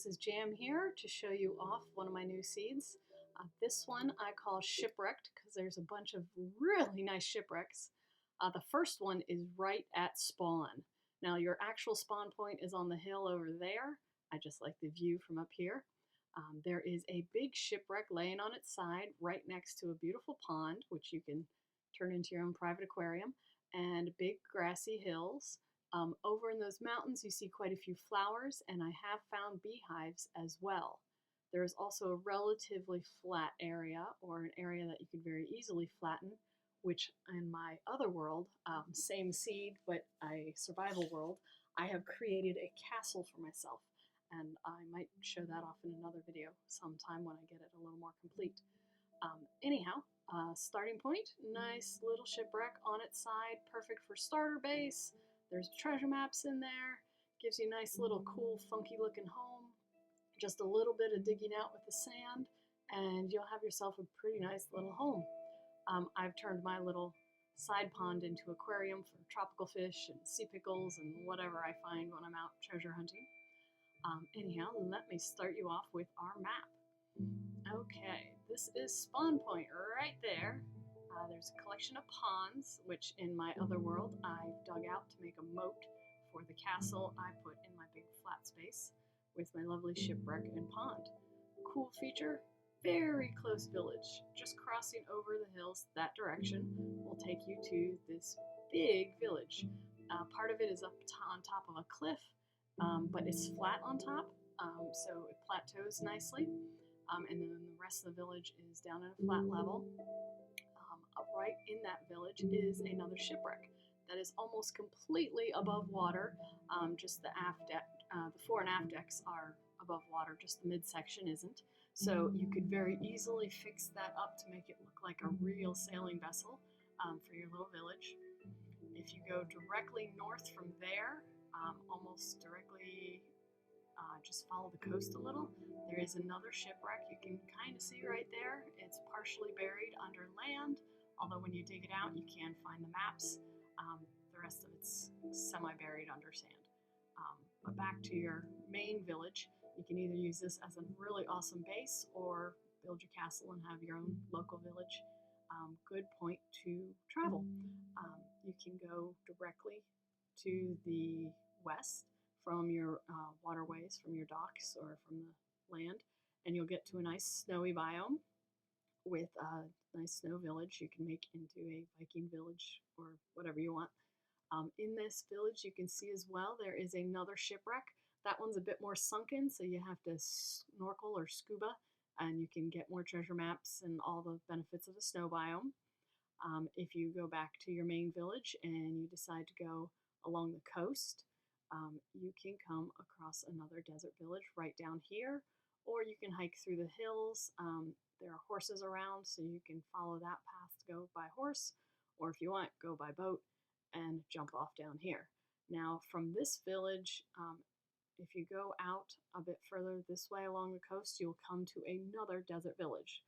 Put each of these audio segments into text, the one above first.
this is Jam here to show you off one of my new seeds. This one I call Shipwrecked because there's a bunch of really nice shipwrecks. The first one is right at spawn. Now your actual spawn point is on the hill over there. I just like the view from up here. There is a big shipwreck laying on its side right next to a beautiful pond, which you can turn into your own private aquarium, and big grassy hills. Over in those mountains, you see quite a few flowers, and I have found beehives as well. There is also a relatively flat area, or an area that you could very easily flatten, which in my other world, same seed, but a survival world, I have created a castle for myself. And I might show that off in another video sometime when I get it a little more complete. Anyhow, starting point, nice little shipwreck on its side, perfect for starter base. There's treasure maps in there, gives you a nice little cool funky looking home. Just a little bit of digging out with the sand and you'll have yourself a pretty nice little home. I've turned my little side pond into aquarium for tropical fish and sea pickles and whatever I find when I'm out treasure hunting. Anyhow, let me start you off with our map. Okay, this is spawn point right there. There's a collection of ponds, which in my other world I've dug out to make a moat for the castle I put in my big flat space with my lovely shipwreck and pond. Cool feature, very close village. Just crossing over the hills that direction will take you to this big village. Part of it is up on top of a cliff, but it's flat on top, so it plateaus nicely. And then the rest of the village is down at a flat level. Right in that village is another shipwreck that is almost completely above water. Just the aft deck, the fore and aft decks are above water, just the midsection isn't. So you could very easily fix that up to make it look like a real sailing vessel for your little village. If you go directly north from there, almost directly, just follow the coast a little, there is another shipwreck you can kind of see right there. It's partially buried under land, although when you dig it out, you can find the maps. The rest of it's semi-buried under sand. But back to your main village, you can either use this as a really awesome base or build your castle and have your own local village. Good point to travel. You can go directly to the west from your waterways, from your docks or from the land, and you'll get to a nice snowy biome with a nice snow village you can make into a Viking village or whatever you want. In this village you can see as well there is another shipwreck. That one's a bit more sunken, so you have to snorkel or scuba, and you can get more treasure maps and all the benefits of the snow biome. If you go back to your main village and you decide to go along the coast, you can come across another desert village right down here, or you can hike through the hills. There are horses around, so you can follow that path to go by horse, or if you want, go by boat and jump off down here. Now, from this village, if you go out a bit further this way along the coast, you'll come to another desert village.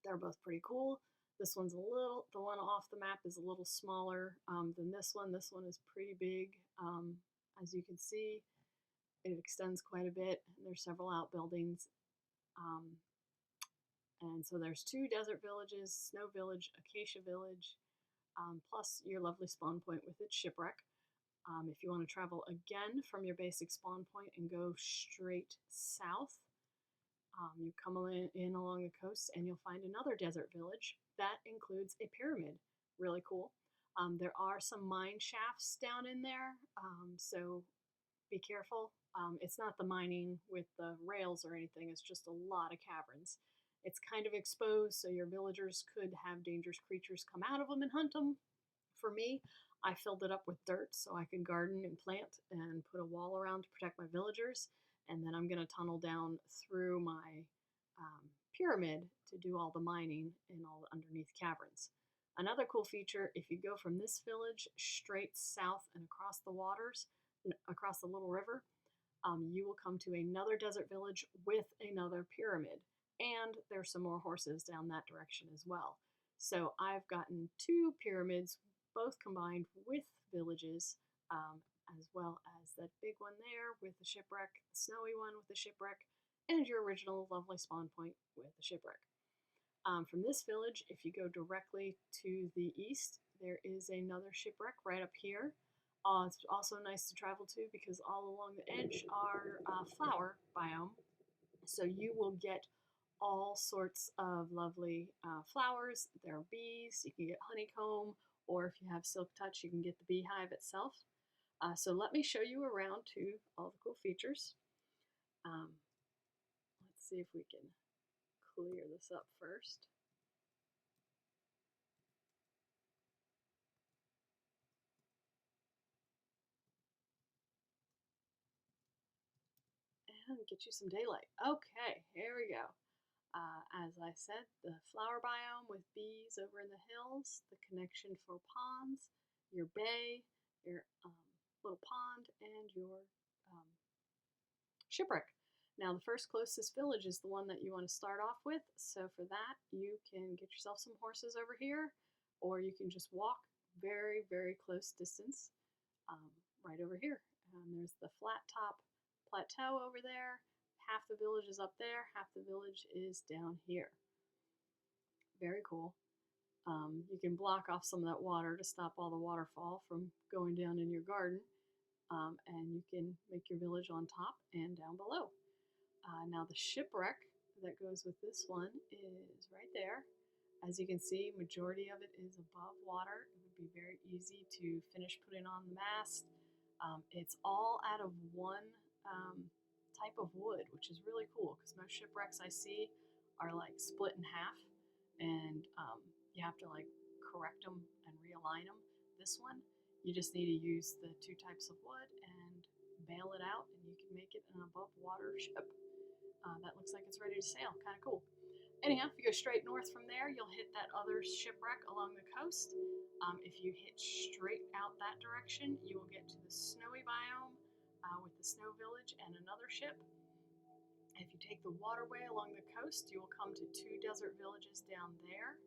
They're both pretty cool. This one's the one off the map is a little smaller than this one. This one is pretty big. As you can see, it extends quite a bit. There's several outbuildings. And so there's two desert villages, Snow Village, Acacia Village, plus your lovely spawn point with its shipwreck. If you want to travel again from your basic spawn point and go straight south, you come in along the coast and you'll find another desert village that includes a pyramid. Really cool. There are some mine shafts down in there, so be careful. It's not the mining with the rails or anything, it's just a lot of caverns. It's kind of exposed, so your villagers could have dangerous creatures come out of them and hunt them. For me, I filled it up with dirt so I could garden and plant and put a wall around to protect my villagers. And then I'm going to tunnel down through my pyramid to do all the mining in all the underneath caverns. Another cool feature, if you go from this village straight south and across the waters, across the little river, you will come to another desert village with another pyramid. And there's some more horses down that direction as well. So I've gotten two pyramids, both combined with villages, as well as that big one there with the shipwreck, the snowy one with the shipwreck, and your original lovely spawn point with the shipwreck. From this village, if you go directly to the east, there is another shipwreck right up here. It's also nice to travel to because all along the edge are flower biome. So you will get all sorts of lovely flowers. There are bees, you can get honeycomb, or if you have silk touch, you can get the beehive itself. So let me show you around to all the cool features. Let's see if we can clear this up first. And get you some daylight. Okay, here we go. As I said, the flower biome with bees over in the hills, the connection for ponds, your bay, your little pond, and your um, shipwreck. Now, the first closest village is the one that you want to start off with. So for that, you can get yourself some horses over here, or you can just walk very, very close distance right over here. There's the flat top plateau over there. Half the village is up there, half the village is down here. Very cool. You can block off some of that water to stop all the waterfall from going down in your garden. And you can make your village on top and down below. Now the shipwreck that goes with this one is right there. As you can see, majority of it is above water. It would be very easy to finish putting on the mast. It's all out of one type of wood, which is really cool because most shipwrecks I see are like split in half, and you have to like correct them and realign them. This one, you just need to use the two types of wood and bail it out, and you can make it an above water ship. That looks like it's ready to sail. Kind of cool. Anyhow, if you go straight north from there, you'll hit that other shipwreck along the coast. If you hit straight out that direction, you will get to the snowy biome with the snow village and another ship. If you take the waterway along the coast, you will come to two desert villages down there.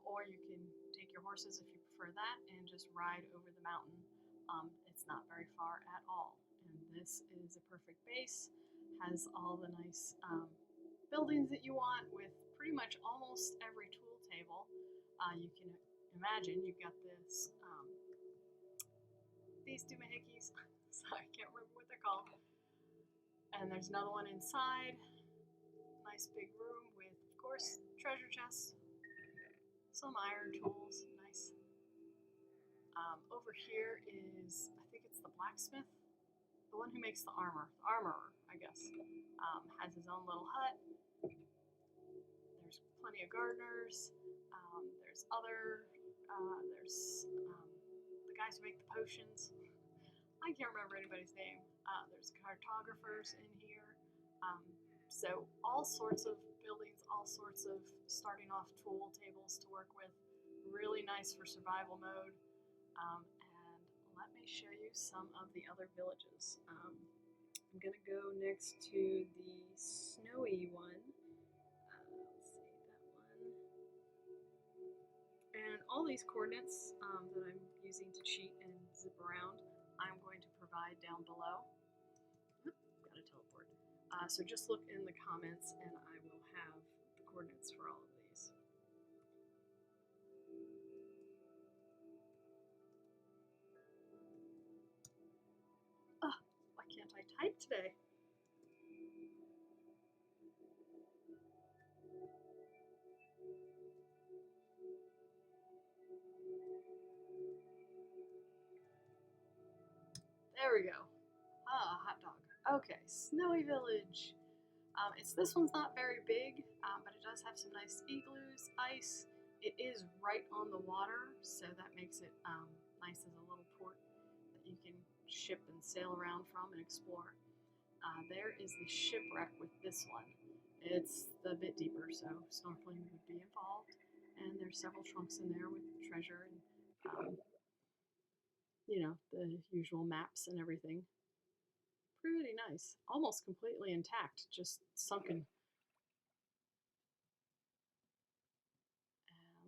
Or you can take your horses if you prefer that and just ride over the mountain. It's not very far at all. And this is a perfect base, has all the nice buildings that you want with pretty much almost every tool table. You can imagine you've got this, these doohickeys, so I can't remember what they're called. And there's another one inside, nice big room with, of course, treasure chests, some iron tools, nice. Over here is, I think it's the blacksmith, the one who makes the armorer, I guess, has his own little hut. There's plenty of gardeners. There's the guys who make the potions. I can't remember anybody's name. There's cartographers in here. So all sorts of buildings, all sorts of starting off tool tables to work with. Really nice for survival mode. And let me show you some of the other villages. I'm going to go next to the snowy one. Let's see, that one. And all these coordinates that I'm using to cheat and zip around, I'm going to provide down below. Oop, got to teleport. So just look in the comments and I will have the coordinates for all of these. Why can't I type today? There we go. Hot dog. Okay, Snowy Village. This one's not very big, but it does have some nice igloos, ice. It is right on the water, so that makes it nice as a little port that you can ship and sail around from and explore. There is the shipwreck with this one. It's a bit deeper, so snorkeling would be involved. And there's several trunks in there with treasure and, the usual maps and everything. Pretty nice. Almost completely intact, just sunken.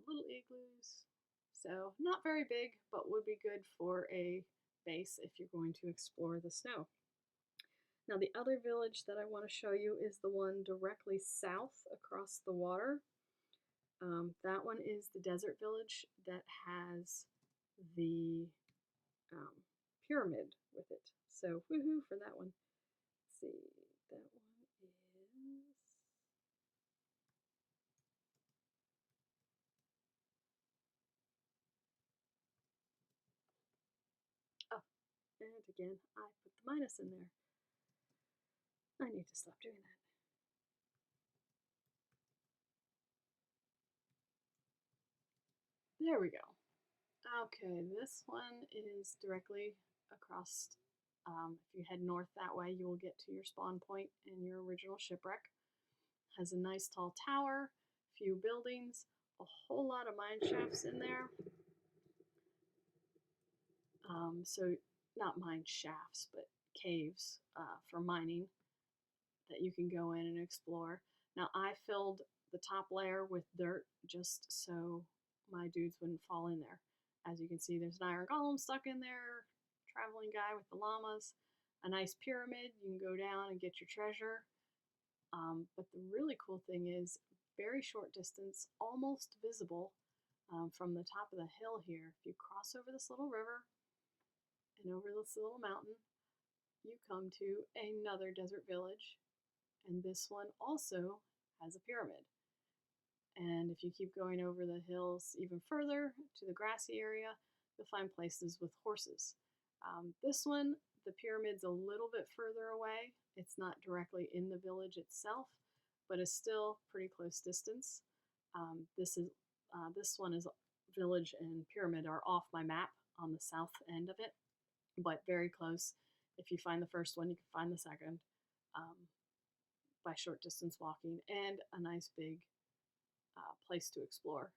Little igloos. So not very big, but would be good for a base if you're going to explore the snow. Now the other village that I want to show you is the one directly south across the water. That one is the desert village that has the pyramid with it. So woohoo for that one. Let's see, that one is... Oh, and again, I put the minus in there. I need to stop doing that. There we go. Okay, this one is directly across. If you head north that way, you will get to your spawn point in your original shipwreck. Has a nice tall tower, few buildings, a whole lot of mine shafts in there. So not mine shafts, but caves for mining that you can go in and explore. Now I filled the top layer with dirt just so my dudes wouldn't fall in there. As you can see, there's an iron golem stuck in there, traveling guy with the llamas, a nice pyramid. You can go down and get your treasure. But the really cool thing is, very short distance, almost visible from the top of the hill here. If you cross over this little river and over this little mountain, you come to another desert village, and this one also has a pyramid. And if you keep going over the hills even further to the grassy area, you'll find places with horses. This one, the pyramid's a little bit further away. It's not directly in the village itself, but is still pretty close distance. This one is village and pyramid are off my map on the south end of it, but very close. If you find the first one, you can find the second by short distance walking, and a nice big place to explore.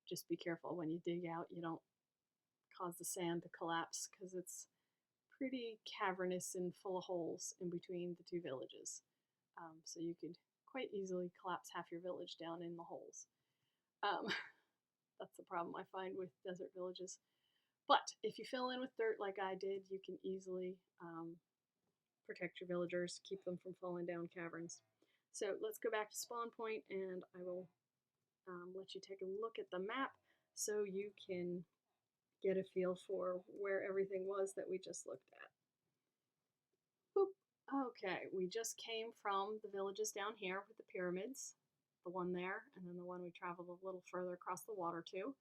Just be careful when you dig out, you don't cause the sand to collapse, because it's pretty cavernous and full of holes in between the two villages. So you could quite easily collapse half your village down in the holes. That's the problem I find with desert villages. But if you fill in with dirt like I did, you can easily protect your villagers, keep them from falling down caverns. So let's go back to spawn point, and I will let you take a look at the map so you can get a feel for where everything was that we just looked at. Boop. Okay, we just came from the villages down here with the pyramids, the one there, and then the one we traveled a little further across the water to.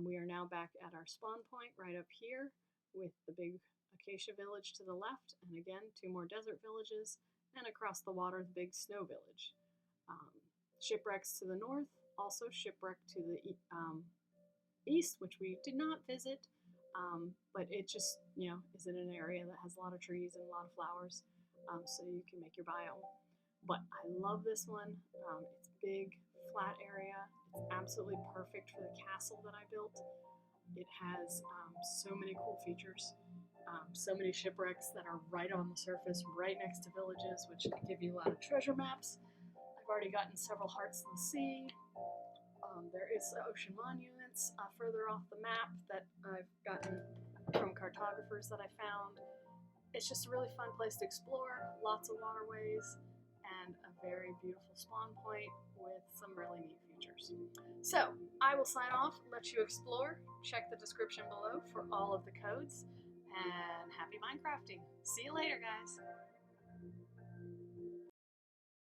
We are now back at our spawn point right up here with the big acacia village to the left, and again, two more desert villages, and across the water, the big snow village. Shipwrecks to the north, also Shipwreck to the east, which we did not visit, but it just, is in an area that has a lot of trees and a lot of flowers, so you can make your biome. But I love this one. It's big, flat area. It's absolutely perfect for the castle that I built. It has so many cool features, so many shipwrecks that are right on the surface, right next to villages, which give you a lot of treasure maps. I've already gotten several hearts in the sea. There is ocean monuments further off the map that I've gotten from cartographers that I found. It's just a really fun place to explore, lots of waterways, and a very beautiful spawn point with some really neat features. So I will sign off, let you explore, check the description below for all of the codes, and happy Minecrafting. See you later, guys.